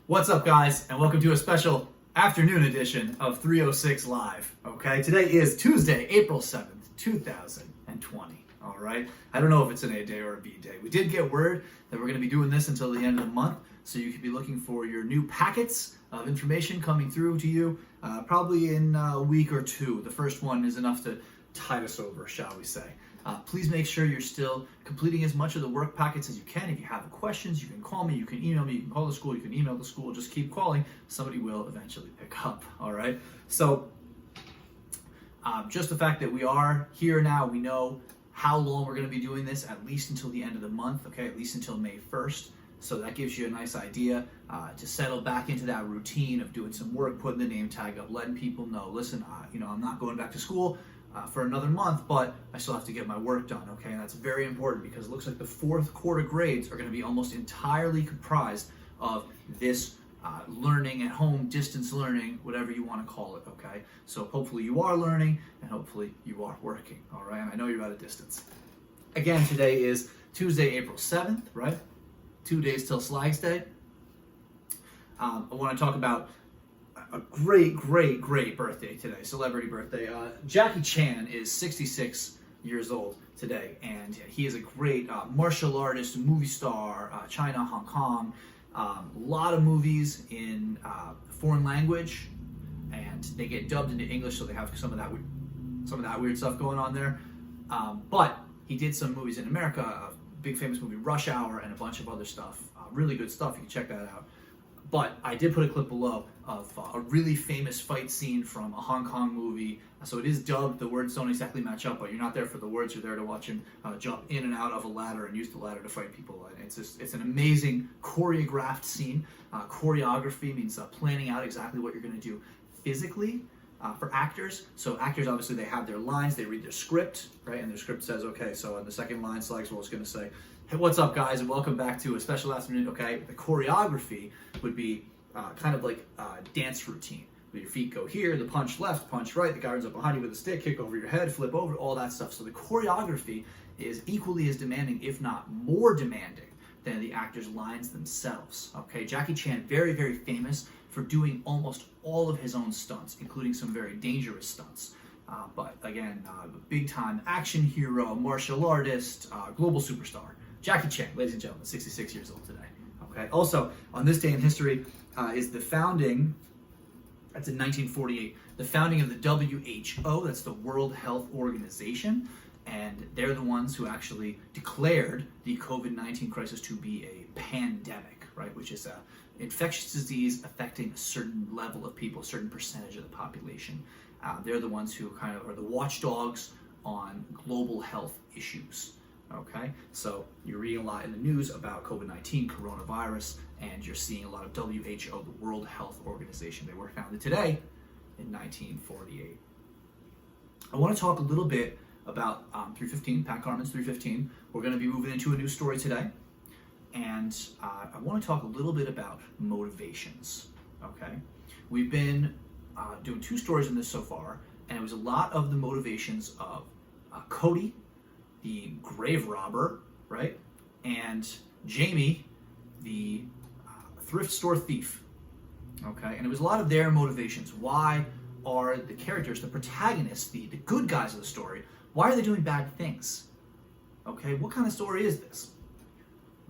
What's up, guys, and welcome to a special afternoon edition of 306 Live. Okay, today is Tuesday, April 7th, 2020. All right, I don't know if it's an A day or a B day. We did get word that we're going to be doing this until the end of the month, so you could be looking for your new packets of information coming through to you probably in a week or two. The first one is enough to tide us over, shall we say. Please make sure you're still completing as much of the work packets as you can. If you have questions, you can call me, you can email me, you can call the school, you can email the school. Just keep calling. Somebody will eventually pick up, all right? So just the fact that we are here now, we know how long we're going to be doing this, at least until the end of the month, okay? At least until May 1st. So that gives you a nice idea to settle back into that routine of doing some work, putting the name tag up, letting people know, listen, I'm not going back to school for another month, but I still have to get my work done, okay? And that's very important because it looks like the fourth quarter grades are going to be almost entirely comprised of this learning at home, distance learning, whatever you want to call it, okay? So hopefully you are learning and hopefully you are working, all right? And I know you're at a distance. Again, today is Tuesday, April 7th, right? 2 days till Slags Day. I want to talk about a great birthday today, celebrity birthday. Jackie Chan is 66 years old today, and he is a great martial artist, movie star, China, Hong Kong, a lot of movies in foreign language, and they get dubbed into English, so they have some of that weird stuff going on there. But he did some movies in America, a big famous movie, Rush Hour, and a bunch of other stuff. Really good stuff, you can check that out. But I did put a clip below of a really famous fight scene from a Hong Kong movie. So it is dubbed, the words don't exactly match up, but you're not there for the words, you're there to watch him jump in and out of a ladder and use the ladder to fight people. And it's an amazing choreographed scene. Choreography means planning out exactly what you're going to do physically for actors. So actors, obviously, they have their lines, they read their script, right? And their script says, okay, so on the second line, Slagswell is going to say, hey, what's up, guys, and welcome back to a special afternoon. Okay, the choreography would be kind of like a dance routine. Where your feet go here, the punch left, punch right, the guy runs up behind you with a stick, kick over your head, flip over, all that stuff. So the choreography is equally as demanding, if not more demanding, than the actors' lines themselves. Okay, Jackie Chan, very famous for doing almost all of his own stunts, including some very dangerous stunts. But again, big time action hero, martial artist, global superstar. Jackie Chan, ladies and gentlemen, 66 years old today. Okay. Also, on this day in history is the founding, that's in 1948, the founding of the WHO, that's the World Health Organization, and they're the ones who actually declared the COVID-19 crisis to be a pandemic, right, which is an infectious disease affecting a certain level of people, a certain percentage of the population. They're the ones who kind of are the watchdogs on global health issues. Okay, so you're reading a lot in the news about COVID-19, coronavirus, and you're seeing a lot of WHO, the World Health Organization. They were founded today in 1948. I want to talk a little bit about 315, Pat Carmen's 315. We're going to be moving into a new story today, and I want to talk a little bit about motivations. Okay, we've been doing 2 stories in this so far, and it was a lot of the motivations of Cody, the grave robber, right? And Jamie, the thrift store thief, okay? And it was a lot of their motivations. Why are the characters, the protagonists, the good guys of the story, why are they doing bad things? Okay, what kind of story is this?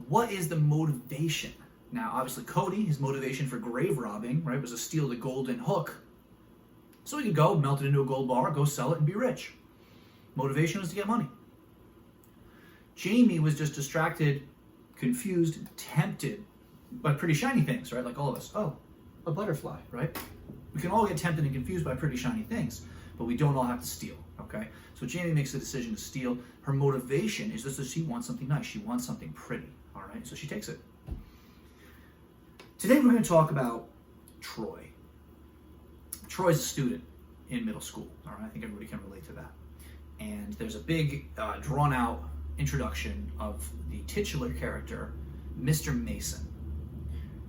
What is the motivation? Now, obviously, Cody, his motivation for grave robbing, right, was to steal the golden hook so he could go melt it into a gold bar, go sell it, and be rich. Motivation was to get money. Jamie was just distracted, confused, tempted by pretty shiny things, right? Like all of us. Oh, a butterfly, right? We can all get tempted and confused by pretty shiny things, but we don't all have to steal, okay? So Jamie makes the decision to steal. Her motivation is just that she wants something nice. She wants something pretty, all right? So she takes it. Today we're going to talk about Troy. Troy's a student in middle school, all right? I think everybody can relate to that. And there's a big, drawn-out introduction of the titular character, Mr. Mason.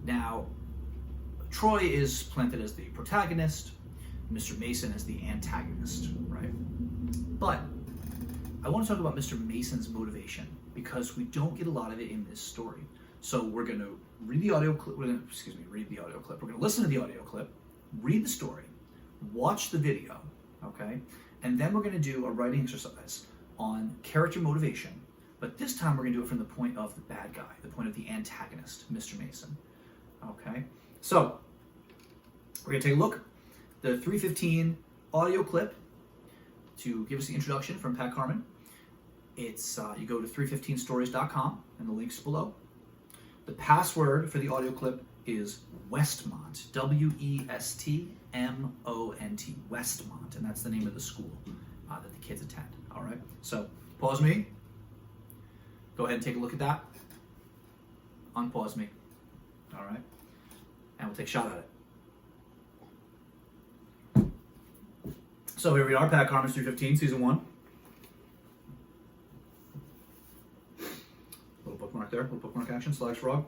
Now, Troy is planted as the protagonist, Mr. Mason as the antagonist, right? But I want to talk about Mr. Mason's motivation because we don't get a lot of it in this story. So we're going to read the audio clip. Read the audio clip. We're going to listen to the audio clip, read the story, watch the video, okay? And then we're going to do a writing exercise on character motivation. But this time we're going to do it from the point of the bad guy, the point of the antagonist, Mr. Mason. Okay? So, we're going to take a look. The 315 audio clip to give us the introduction from Pat Carmen. It's, you go to 315stories.com and the link's below. The password for the audio clip is WESTMONT, WESTMONT, WESTMONT, and that's the name of the school that the kids attend. All right? So, pause me. Go ahead and take a look at that. Unpause me. All right? And we'll take a shot at it. So here we are, Pat Carmen's 315, Season 1. Little bookmark there, little bookmark action, / frog.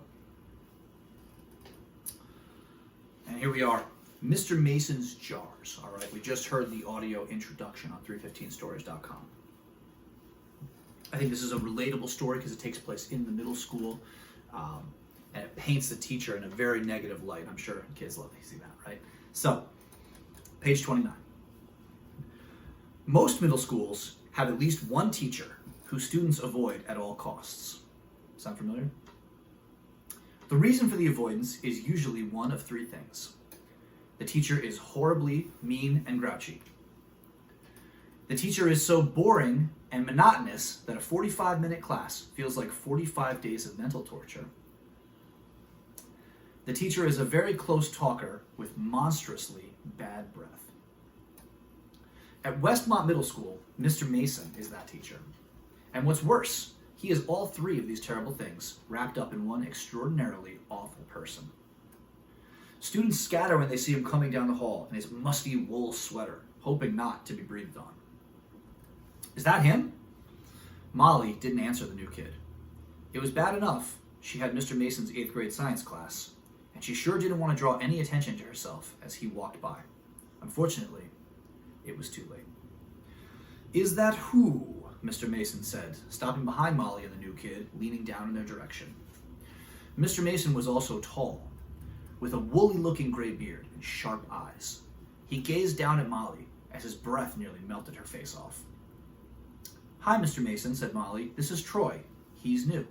And here we are, Mr. Mason's Jars. All right, we just heard the audio introduction on 315stories.com. I think this is a relatable story because it takes place in the middle school, and it paints the teacher in a very negative light. I'm sure kids love to see that, right? So, page 29. Most middle schools have at least one teacher who students avoid at all costs. Sound familiar? The reason for the avoidance is usually one of three things. The teacher is horribly mean and grouchy. The teacher is so boring and monotonous that a 45-minute class feels like 45 days of mental torture. The teacher is a very close talker with monstrously bad breath. At Westmont Middle School, Mr. Mason is that teacher. And what's worse, he is all three of these terrible things wrapped up in one extraordinarily awful person. Students scatter when they see him coming down the hall in his musty wool sweater, hoping not to be breathed on. Is that him? Molly didn't answer the new kid. It was bad enough she had Mr. Mason's 8th grade science class, and she sure didn't want to draw any attention to herself as he walked by. Unfortunately, it was too late. Is that who? Mr. Mason said, stopping behind Molly and the new kid, leaning down in their direction. Mr. Mason was also tall, with a woolly-looking gray beard and sharp eyes. He gazed down at Molly as his breath nearly melted her face off. Hi, Mr. Mason, said Molly. This is Troy. He's new.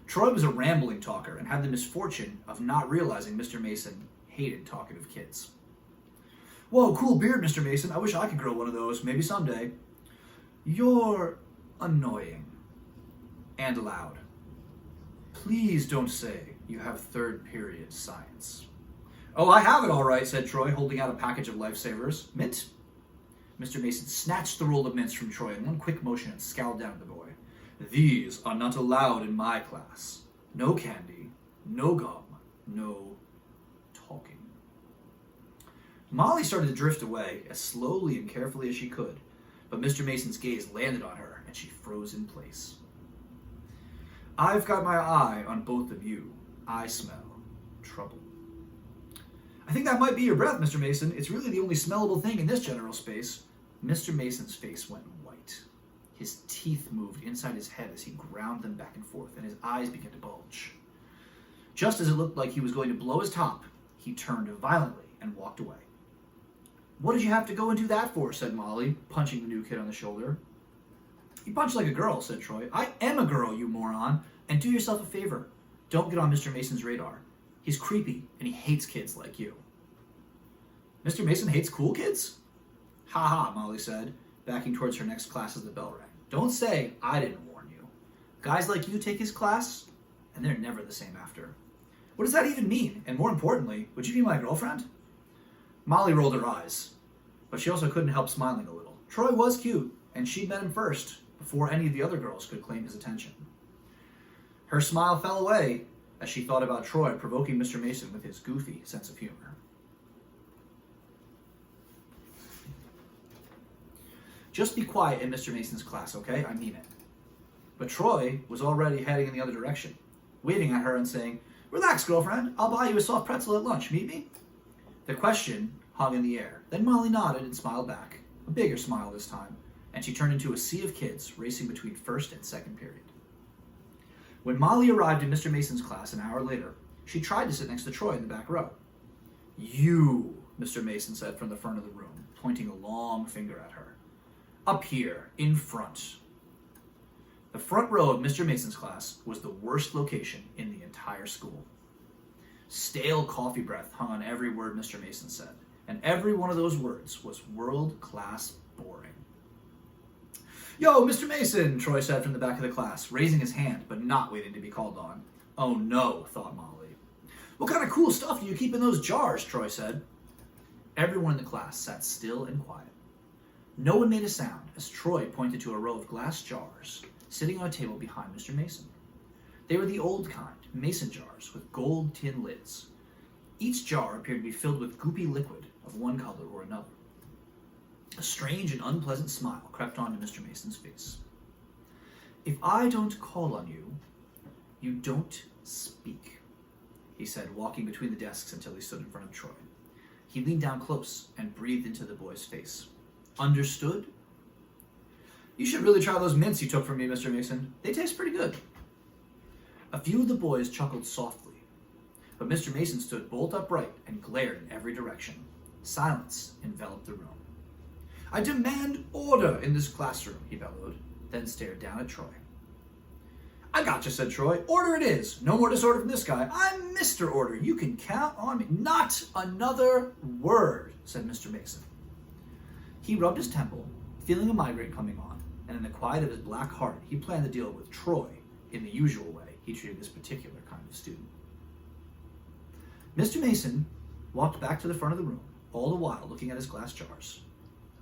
Troy was a rambling talker and had the misfortune of not realizing Mr. Mason hated talkative kids. Whoa, cool beard, Mr. Mason. I wish I could grow one of those, maybe someday. You're annoying. And loud. Please don't say you have third period science. Oh, I have it all right, said Troy, holding out a package of lifesavers. Mint? Mr. Mason snatched the roll of mints from Troy in one quick motion and scowled down at the boy. These are not allowed in my class. No candy, no gum, no talking. Molly started to drift away as slowly and carefully as she could, but Mr. Mason's gaze landed on her and she froze in place. I've got my eye on both of you. I smell trouble. I think that might be your breath, Mr. Mason. It's really the only smellable thing in this general space. Mr. Mason's face went white. His teeth moved inside his head as he ground them back and forth, and his eyes began to bulge. Just as it looked like he was going to blow his top, he turned violently and walked away. What did you have to go and do that for? Said Molly, punching the new kid on the shoulder. You punch like a girl, said Troy. I am a girl, you moron. And do yourself a favor. Don't get on Mr. Mason's radar. He's creepy, and he hates kids like you. Mr. Mason hates cool kids? Ha ha, Molly said, backing towards her next class as the bell rang. Don't say I didn't warn you. Guys like you take his class, and they're never the same after. What does that even mean? And more importantly, would you be my girlfriend? Molly rolled her eyes, but she also couldn't help smiling a little. Troy was cute, and she'd met him first, before any of the other girls could claim his attention. Her smile fell away as she thought about Troy provoking Mr. Mason with his goofy sense of humor. Just be quiet in Mr. Mason's class, okay? I mean it. But Troy was already heading in the other direction, waving at her and saying, Relax, girlfriend. I'll buy you a soft pretzel at lunch. Meet me? The question hung in the air. Then Molly nodded and smiled back, a bigger smile this time, and she turned into a sea of kids racing between first and second period. When Molly arrived in Mr. Mason's class an hour later, she tried to sit next to Troy in the back row. "You," Mr. Mason said from the front of the room, pointing a long finger at her. "Up here, in front." The front row of Mr. Mason's class was the worst location in the entire school. Stale coffee breath hung on every word Mr. Mason said, and every one of those words was world-class boring. "Yo, Mr. Mason," Troy said from the back of the class, raising his hand, but not waiting to be called on. "Oh no," thought Molly. "What kind of cool stuff do you keep in those jars?" Troy said. Everyone in the class sat still and quiet. No one made a sound as Troy pointed to a row of glass jars sitting on a table behind Mr. Mason. They were the old kind, mason jars with gold tin lids. Each jar appeared to be filled with goopy liquid of one color or another. A strange and unpleasant smile crept onto Mr. Mason's face. "If I don't call on you, you don't speak," he said, walking between the desks until he stood in front of Troy. He leaned down close and breathed into the boy's face. "Understood?" "You should really try those mints you took from me, Mr. Mason. They taste pretty good." A few of the boys chuckled softly, but Mr. Mason stood bolt upright and glared in every direction. Silence enveloped the room. "I demand order in this classroom," he bellowed, then stared down at Troy. "I gotcha," said Troy. "Order it is. No more disorder from this guy. I'm Mr. Order. You can count on me." "Not another word," said Mr. Mason. He rubbed his temple, feeling a migraine coming on, and in the quiet of his black heart, he planned to deal with Troy in the usual way he treated this particular kind of student. Mr. Mason walked back to the front of the room, all the while looking at his glass jars.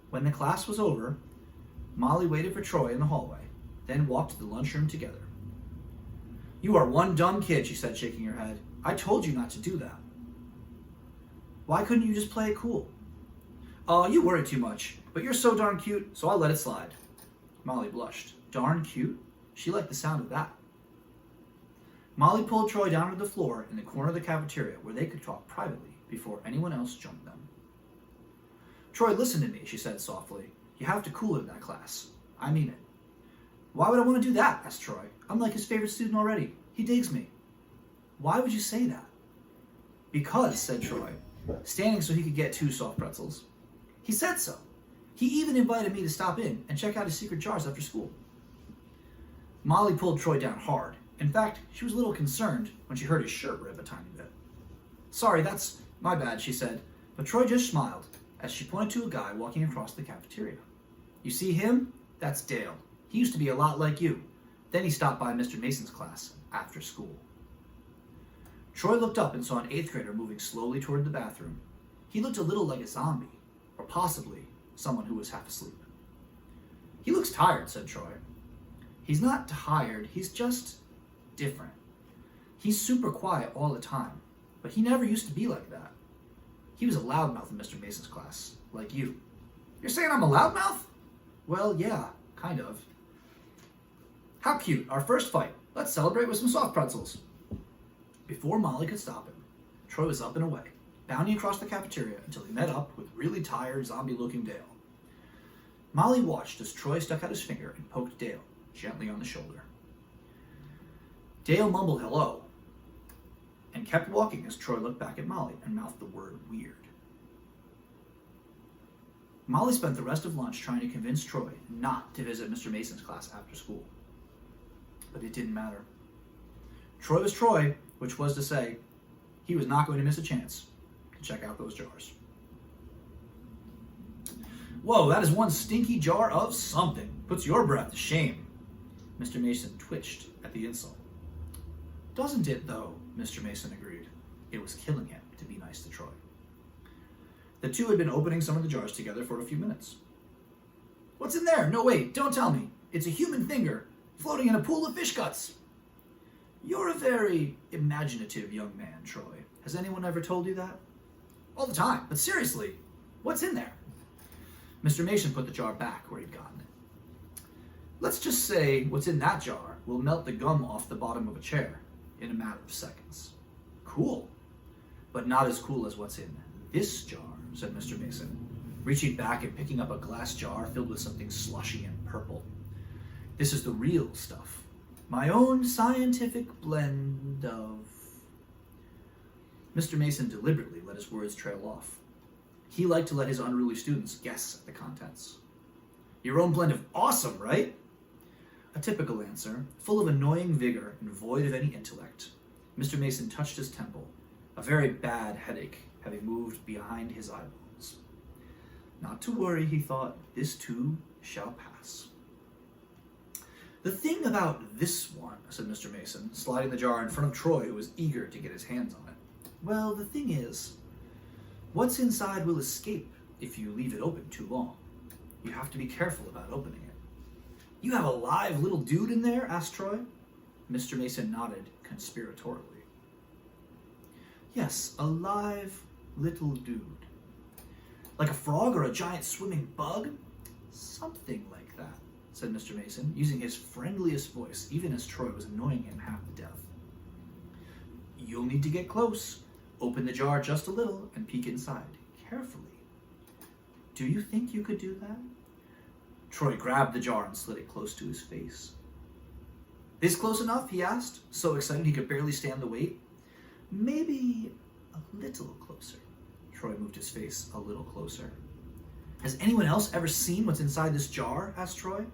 When the class was over, Molly waited for Troy in the hallway, then walked to the lunchroom together. "You are one dumb kid," she said, shaking her head. "I told you not to do that." "Why couldn't you just play it cool?" "Oh, you worry too much, but you're so darn cute, so I'll let it slide." Molly blushed. Darn cute? She liked the sound of that. Molly pulled Troy down to the floor in the corner of the cafeteria where they could talk privately before anyone else joined them. "Troy, listen to me," she said softly. "You have to cool it in that class. I mean it." "Why would I want to do that?" asked Troy. "I'm like his favorite student already. He digs me." "Why would you say that?" "Because," said Troy, standing so he could get 2 soft pretzels. "He said so. He even invited me to stop in and check out his secret jars after school." Molly pulled Troy down hard. In fact, she was a little concerned when she heard his shirt rip a tiny bit. "Sorry, that's my bad," she said, but Troy just smiled as she pointed to a guy walking across the cafeteria. "You see him? That's Dale. He used to be a lot like you. Then he stopped by Mr. Mason's class after school." Troy looked up and saw an 8th grader moving slowly toward the bathroom. He looked a little like a zombie, or possibly someone who was half asleep. "He looks tired," said Troy. "He's not tired, he's just different. He's super quiet all the time, but he never used to be like that. He was a loudmouth in Mr. Mason's class, like you." "You're saying I'm a loudmouth?" "Well, yeah, kind of." "How cute, our first fight. Let's celebrate with some soft pretzels." Before Molly could stop him, Troy was up and away, bounding across the cafeteria until he met up with really tired, zombie-looking Dale. Molly watched as Troy stuck out his finger and poked Dale gently on the shoulder. Dale mumbled hello and kept walking as Troy looked back at Molly and mouthed the word weird. Molly spent the rest of lunch trying to convince Troy not to visit Mr. Mason's class after school. But it didn't matter. Troy was Troy, which was to say, he was not going to miss a chance to check out those jars. "Whoa, that is one stinky jar of something. Puts your breath to shame." Mr. Mason twitched at the insult. "Doesn't it, though?" Mr. Mason agreed. It was killing him to be nice to Troy. The two had been opening some of the jars together for a few minutes. "What's in there? No, wait, don't tell me. It's a human finger, floating in a pool of fish guts." "You're a very imaginative young man, Troy. Has anyone ever told you that?" "All the time, but seriously, what's in there?" Mr. Mason put the jar back where he'd gotten it. "Let's just say what's in that jar will melt the gum off the bottom of a chair in a matter of seconds." "Cool. But not as cool as what's in this jar," said Mr. Mason, reaching back and picking up a glass jar filled with something slushy and purple. "This is the real stuff. My own scientific blend of... Mr. Mason deliberately let his words trail off. He liked to let his unruly students guess at the contents. Your own blend of awesome, right? A typical answer, full of annoying vigor and void of any intellect. Mr. Mason touched his temple, a very bad headache having moved behind his eyeballs. Not to worry, he thought, this too shall pass. The thing about this one, said Mr. Mason, sliding the jar in front of Troy, who was eager to get his hands on it. Well, the thing is, what's inside will escape if you leave it open too long. You have to be careful about opening it. You have a live little dude in there? Asked Troy. Mr. Mason nodded conspiratorially. Yes, a live little dude. Like a frog or a giant swimming bug? Something like that, said Mr. Mason, using his friendliest voice, even as Troy was annoying him half to death. You'll need to get close. Open the jar just a little and peek inside, carefully. Do you think you could do that? Troy grabbed the jar and slid it close to his face. This close enough? He asked, so excited he could barely stand the weight. Maybe a little closer. Troy moved his face a little closer. Has anyone else ever seen what's inside this jar? Asked Troy.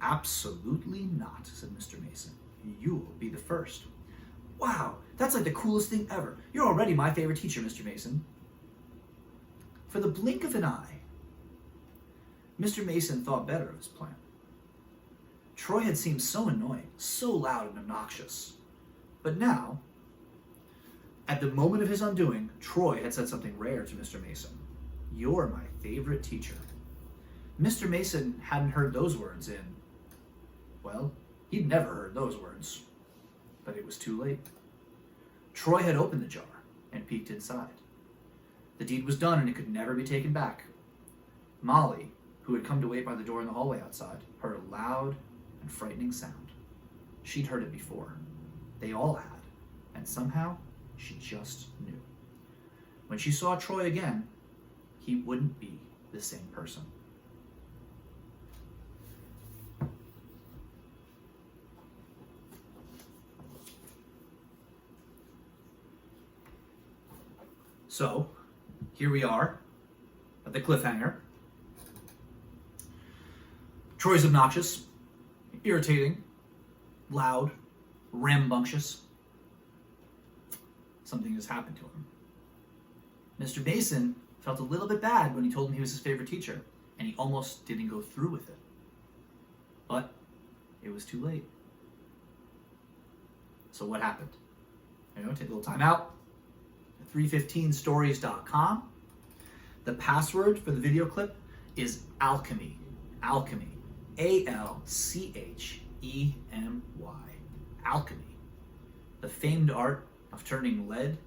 Absolutely not, said Mr. Mason. You'll be the first. Wow, that's like the coolest thing ever. You're already my favorite teacher, Mr. Mason. For the blink of an eye, Mr. Mason thought better of his plan. Troy had seemed so annoying, so loud and obnoxious. But now, at the moment of his undoing, Troy had said something rare to Mr. Mason. You're my favorite teacher. Mr. Mason hadn't heard those words in, well, he'd never heard those words. But it was too late. Troy had opened the jar and peeked inside. The deed was done and it could never be taken back. Molly, who had come to wait by the door in the hallway outside, heard a loud and frightening sound. She'd heard it before. They all had. And somehow, she just knew. When she saw Troy again, he wouldn't be the same person. So, here we are at the cliffhanger. Troy's obnoxious, irritating, loud, rambunctious. Something has happened to him. Mr. Mason felt a little bit bad when he told him he was his favorite teacher, and he almost didn't go through with it. But it was too late. So what happened? Take a little time out. 315stories.com. The password for the video clip is ALCHEMY. ALCHEMY. ALCHEMY. Alchemy. The famed art of turning lead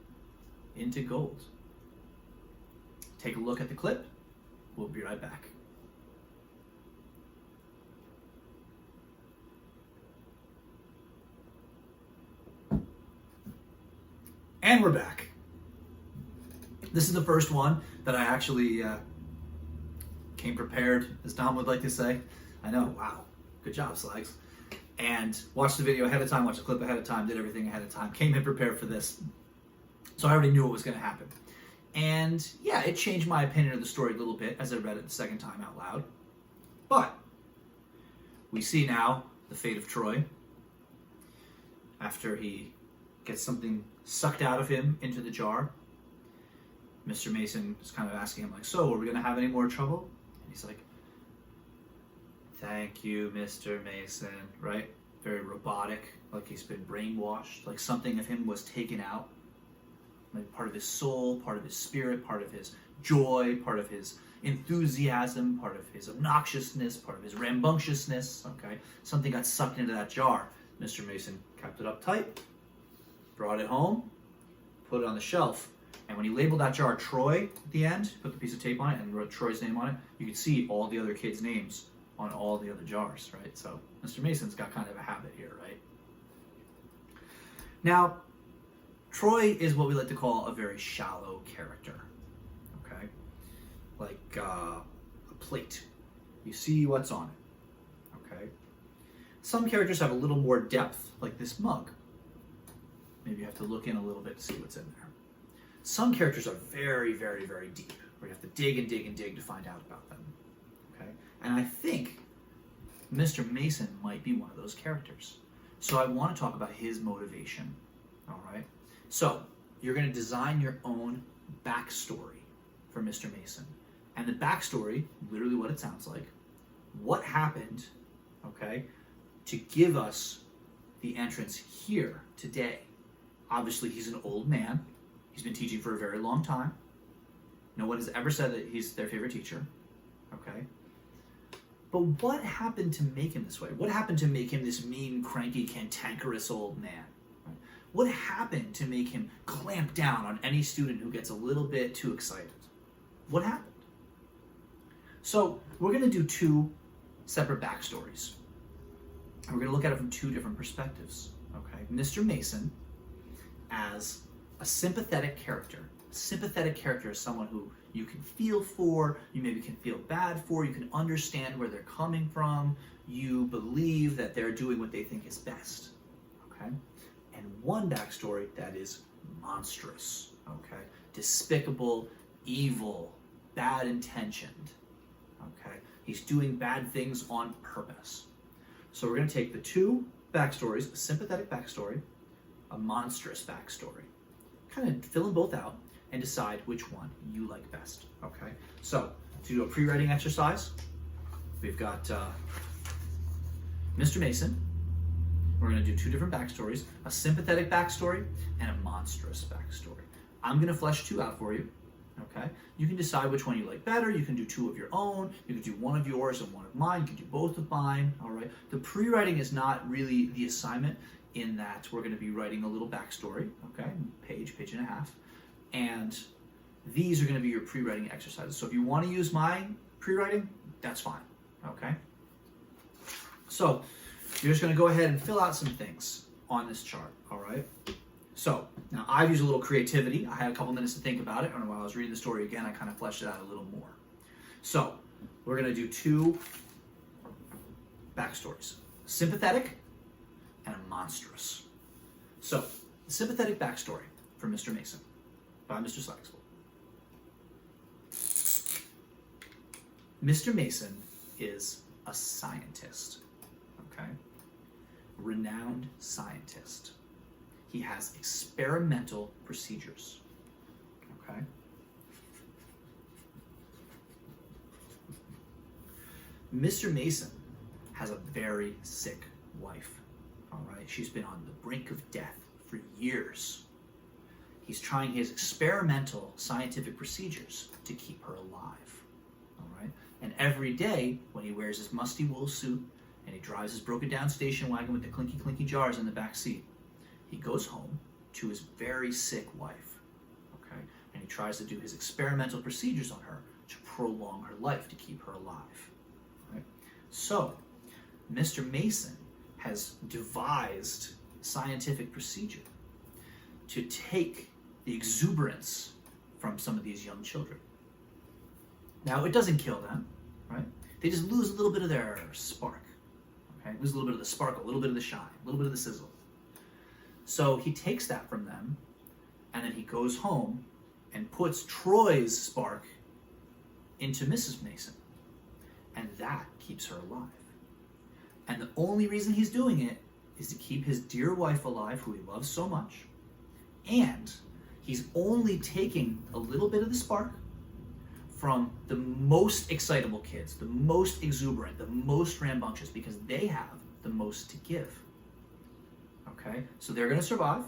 into gold. Take a look at the clip. We'll be right back. And we're back. This is the first one that I actually came prepared, as Dom would like to say. I know, wow, good job, Slags. And watched the video ahead of time, watched the clip ahead of time, did everything ahead of time, came in prepared for this. So I already knew what was going to happen. And yeah, it changed my opinion of the story a little bit as I read it the second time out loud. But we see now the fate of Troy after he gets something sucked out of him into the jar. Mr. Mason is kind of asking him, like, so are we going to have any more trouble? And he's like, thank you, Mr. Mason, right? Very robotic, like he's been brainwashed, like something of him was taken out. Like part of his soul, part of his spirit, part of his joy, part of his enthusiasm, part of his obnoxiousness, part of his rambunctiousness, okay? Something got sucked into that jar. Mr. Mason kept it up tight, brought it home, put it on the shelf. And when he labeled that jar Troy at the end, put the piece of tape on it and wrote Troy's name on it, you could see all the other kids' names on all the other jars, right? So Mr. Mason's got kind of a habit here, right? Now, Troy is what we like to call a very shallow character, okay? Like a plate. You see what's on it, okay? Some characters have a little more depth, like this mug. Maybe you have to look in a little bit to see what's in there. Some characters are very, very, very deep, where you have to dig and dig and dig to find out about them. Okay? And I think Mr. Mason might be one of those characters. So I want to talk about his motivation. All right? So you're going to design your own backstory for Mr. Mason. And the backstory, literally what it sounds like, what happened, okay, to give us the entrance here today. Obviously, he's an old man. He's been teaching for a very long time. No one has ever said that he's their favorite teacher, okay? But what happened to make him this way? What happened to make him this mean, cranky, cantankerous old man? Right? What happened to make him clamp down on any student who gets a little bit too excited? What happened? So we're going to do two separate backstories. And we're going to look at it from two different perspectives. Okay, Mr. Mason as a sympathetic character. A sympathetic character is someone who you can feel for, you maybe can feel bad for, you can understand where they're coming from, you believe that they're doing what they think is best. Okay? And one backstory that is monstrous. Okay? Despicable, evil, bad intentioned. Okay? He's doing bad things on purpose. So we're going to take the two backstories, a sympathetic backstory, a monstrous backstory, kind of fill them both out and decide which one you like best. Okay? So to do a pre-writing exercise, we've got Mr. Mason. We're going to do two different backstories, a sympathetic backstory and a monstrous backstory. I'm going to flesh two out for you. Okay, you can decide which one you like better. You can do two of your own. You can do one of yours and one of mine. You can do both of mine. All right. The pre-writing is not really the assignment in that we're going to be writing a little backstory. Okay, page and a half, and these are going to be your pre-writing exercises. So if you want to use my pre-writing, that's fine. Okay. So you're just going to go ahead and fill out some things on this chart. All right. So, now I've used a little creativity. I had a couple minutes to think about it, and while I was reading the story again, I kind of fleshed it out a little more. So, we're going to do two backstories. Sympathetic and a monstrous. So, the sympathetic backstory for Mr. Mason by Mr. Slagsvold. Mr. Mason is a scientist, okay? Renowned scientist. He has experimental procedures, okay? Mr. Mason has a very sick wife, all right? She's been on the brink of death for years. He's trying his experimental scientific procedures to keep her alive, all right? And every day when he wears his musty wool suit and he drives his broken down station wagon with the clinky jars in the back seat, he goes home to his very sick wife, okay? And he tries to do his experimental procedures on her to prolong her life, to keep her alive, right? So, Mr. Mason has devised scientific procedure to take the exuberance from some of these young children. Now, it doesn't kill them, right? They just lose a little bit of their spark, okay? Lose a little bit of the sparkle, a little bit of the shine, a little bit of the sizzle. So he takes that from them, and then he goes home and puts Troy's spark into Mrs. Mason, and that keeps her alive. And the only reason he's doing it is to keep his dear wife alive, who he loves so much, and he's only taking a little bit of the spark from the most excitable kids, the most exuberant, the most rambunctious, because they have the most to give. Okay, so they're going to survive,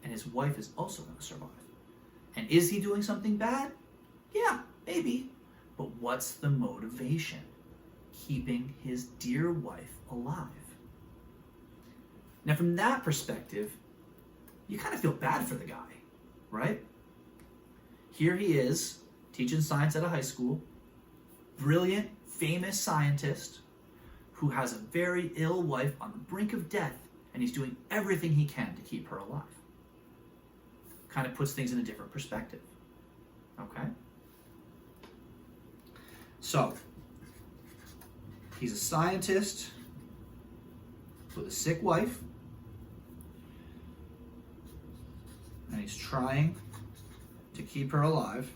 and his wife is also going to survive. And is he doing something bad? Yeah, maybe. But what's the motivation? Keeping his dear wife alive. Now, from that perspective, you kind of feel bad for the guy, right? Here he is, teaching science at a high school, brilliant, famous scientist who has a very ill wife on the brink of death, and he's doing everything he can to keep her alive. Kind of puts things in a different perspective. Okay? So, he's a scientist with a sick wife, and he's trying to keep her alive.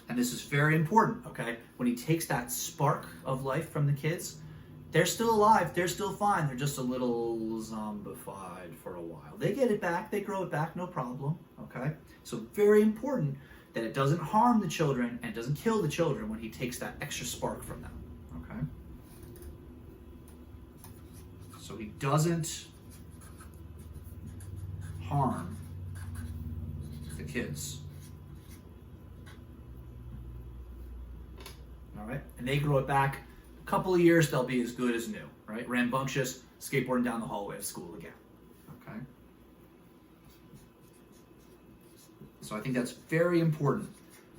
And this is very important, okay? When he takes that spark of life from the kids, they're still alive, they're still fine, they're just a little zombified for a while. They get it back, they grow it back, no problem, okay? So very important that it doesn't harm the children and doesn't kill the children when he takes that extra spark from them, okay? So he doesn't harm the kids. All right, and they grow it back. A couple of years, they'll be as good as new, right? Rambunctious, skateboarding down the hallway of school again, okay? So I think that's very important,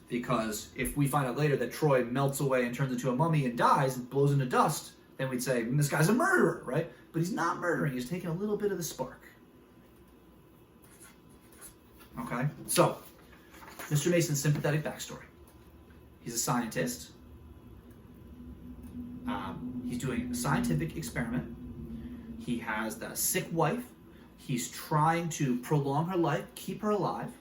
because if we find out later that Troy melts away and turns into a mummy and dies and blows into dust, then we'd say, this guy's a murderer, right? But he's not murdering, he's taking a little bit of the spark. Okay, so Mr. Mason's sympathetic backstory. He's a scientist. He's doing a scientific experiment. He has the sick wife. He's trying to prolong her life, keep her alive.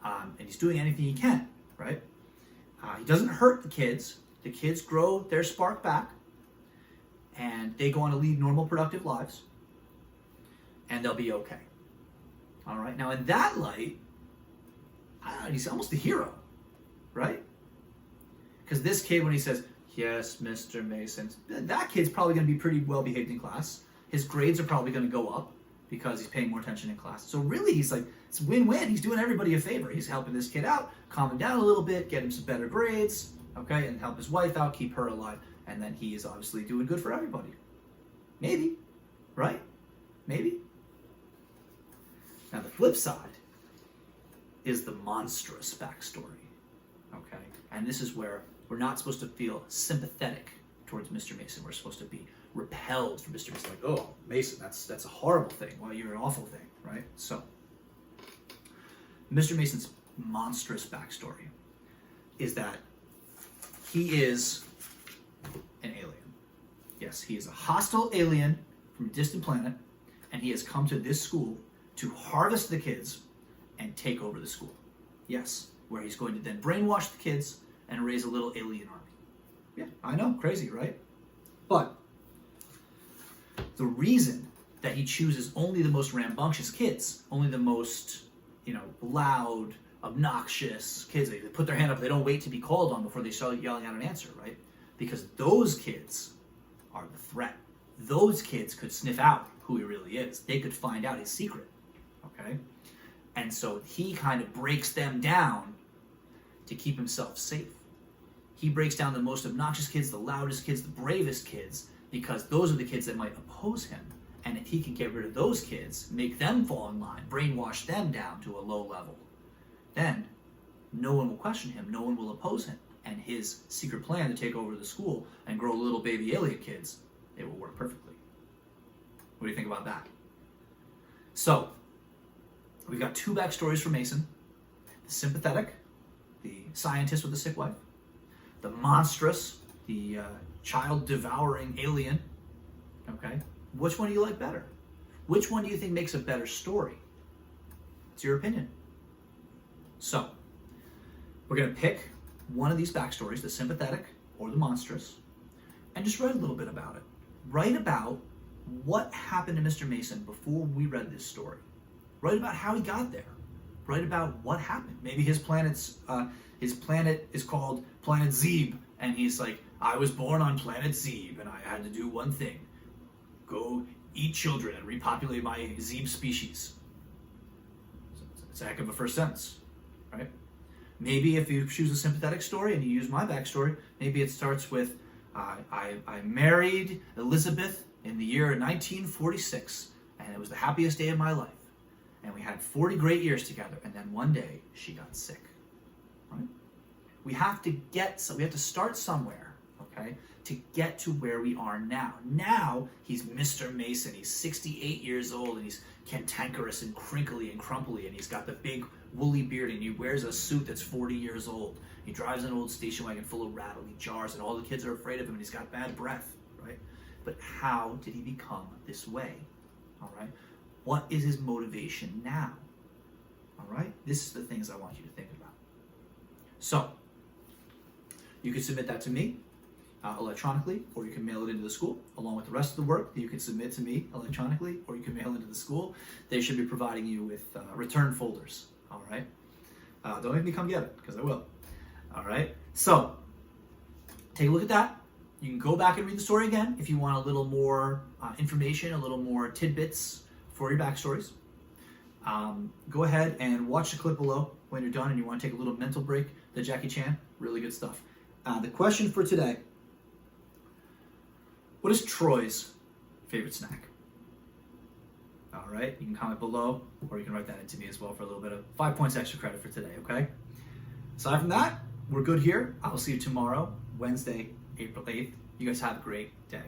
And he's doing anything he can, right? He doesn't hurt the kids. The kids grow their spark back, and they go on to lead normal, productive lives, and they'll be okay. All right? Now, in that light, he's almost a hero, right? Because this kid, when he says, yes, Mr. Mason, that kid's probably going to be pretty well behaved in class. His grades are probably going to go up because he's paying more attention in class. So really, he's like, it's win-win. He's doing everybody a favor. He's helping this kid out, calm him down a little bit, get him some better grades, okay, and help his wife out, keep her alive. And then he is obviously doing good for everybody. Maybe, right? Maybe. Now, the flip side is the monstrous backstory, okay? And this is where we're not supposed to feel sympathetic towards Mr. Mason. We're supposed to be repelled from Mr. Mason. Like, oh, Mason, that's a horrible thing. Well, you're an awful thing, right? So, Mr. Mason's monstrous backstory is that he is an alien. Yes, he is a hostile alien from a distant planet, and he has come to this school to harvest the kids and take over the school. Yes, where he's going to then brainwash the kids and raise a little alien army. Yeah, I know, crazy, right? But the reason that he chooses only the most rambunctious kids, only the most, loud, obnoxious kids, they put their hand up, they don't wait to be called on before they start yelling out an answer, right? Because those kids are the threat. Those kids could sniff out who he really is. They could find out his secret, okay? And so he kind of breaks them down to keep himself safe. He breaks down the most obnoxious kids, the loudest kids, the bravest kids, because those are the kids that might oppose him. And if he can get rid of those kids, make them fall in line, brainwash them down to a low level, then no one will question him, no one will oppose him. And his secret plan to take over the school and grow little baby alien kids, it will work perfectly. What do you think about that? So, we've got two backstories for Mason. The sympathetic, the scientist with the sick wife. The monstrous, the child-devouring alien. Okay? Which one do you like better? Which one do you think makes a better story? It's your opinion. So, we're going to pick one of these backstories, the sympathetic or the monstrous, and just write a little bit about it. Write about what happened to Mr. Mason before we read this story. Write about how he got there. Write about what happened. Maybe his planet is called Planet Zeeb, and he's like, I was born on Planet Zeeb, and I had to do one thing. Go eat children and repopulate my Zeeb species. It's a heck of a first sentence, right? Maybe if you choose a sympathetic story and you use my backstory, maybe it starts with, I married Elizabeth in the year 1946, and it was the happiest day of my life. And we had 40 great years together, and then one day she got sick. Right? We have to start somewhere, okay, to get to where we are now. Now he's Mr. Mason. He's 68 years old, and he's cantankerous and crinkly and crumply, and he's got the big woolly beard, and he wears a suit that's 40 years old. He drives an old station wagon full of rattly jars, and all the kids are afraid of him, and he's got bad breath, right? But how did he become this way? All right? What is his motivation now? All right? This is the things I want you to think about. So, you can submit that to me electronically, or you can mail it into the school, along with the rest of the work that you can submit to me electronically, or you can mail into the school. They should be providing you with return folders, all right? Don't make me come get it, because I will, all right? So, take a look at that. You can go back and read the story again if you want a little more information, a little more tidbits for your backstories. Go ahead and watch the clip below when you're done and you want to take a little mental break. The Jackie Chan, really good stuff. The question for today: what is Troy's favorite snack? All right, you can comment below, or you can write that into me as well for a little bit of 5 points extra credit for today, okay? Aside from that, we're good here. I will see you tomorrow, Wednesday, April 8th. You guys have a great day.